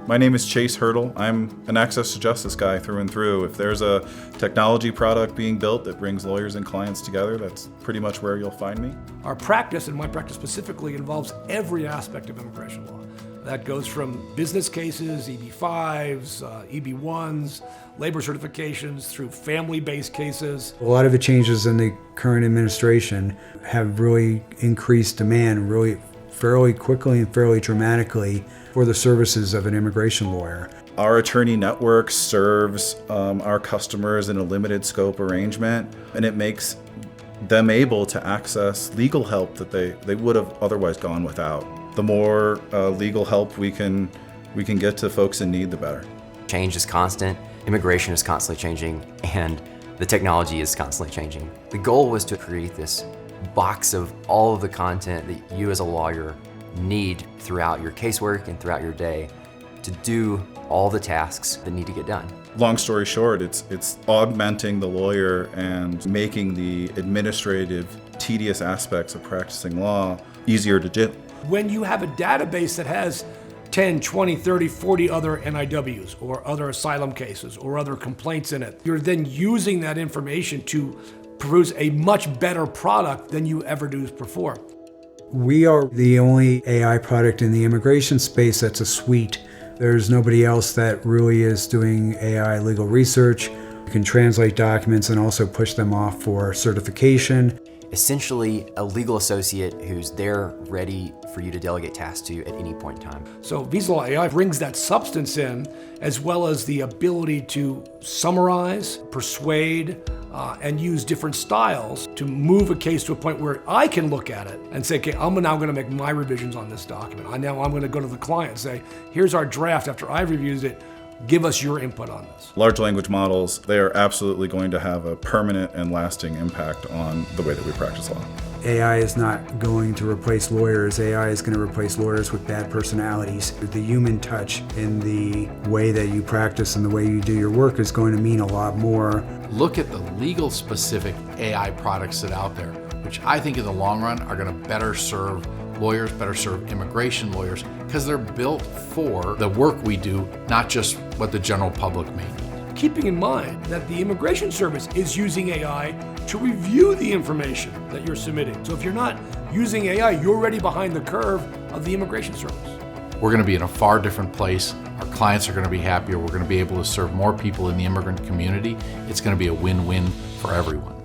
My name is Chase Hurdle. I'm an access to justice guy through and through. If there's a technology product being built that brings lawyers and clients together, that's pretty much where you'll find me. Our practice, and my practice specifically, involves every aspect of immigration law. That goes from business cases, EB-5s, EB-1s, labor certifications, through family-based cases. A lot of the changes in the current administration have really increased demand really fairly quickly and fairly dramatically for the services of an immigration lawyer. Our attorney network serves our customers in a limited scope arrangement, and it makes them able to access legal help that they would have otherwise gone without. The more legal help we can get to folks in need, the better. Change is constant, immigration is constantly changing, and the technology is constantly changing. The goal was to create this box of all of the content that you as a lawyer need throughout your casework and throughout your day to do all the tasks that need to get done. Long story short, it's augmenting the lawyer and making the administrative, tedious aspects of practicing law easier to do. When you have a database that has 10, 20, 30, 40 other NIWs or other asylum cases or other complaints in it, you're then using that information to produce a much better product than you ever do before. We are the only AI product in the immigration space that's a suite. There's nobody else that really is doing AI legal research. You can translate documents and also push them off for certification. Essentially, a legal associate who's there ready for you to delegate tasks to at any point in time. So Visalaw AI brings that substance in, as well as the ability to summarize, persuade, and use different styles to move a case to a point where I can look at it and say, okay, I'm now going to make my revisions on this document. I'm going to go to the client and say, here's our draft after I've reviewed it. Give us your input on this. Large language models, they are absolutely going to have a permanent and lasting impact on the way that we practice law. AI is not going to replace lawyers. AI is going to replace lawyers with bad personalities. The human touch in the way that you practice and the way you do your work is going to mean a lot more. Look at the legal specific AI products that are out there, which I think in the long run are going to better serve lawyers, better serve immigration lawyers, because they're built for the work we do, not just what the general public may need. Keeping in mind that the Immigration Service is using AI to review the information that you're submitting. So if you're not using AI, you're already behind the curve of the Immigration Service. We're going to be in a far different place. Our clients are going to be happier. We're going to be able to serve more people in the immigrant community. It's going to be a win-win for everyone.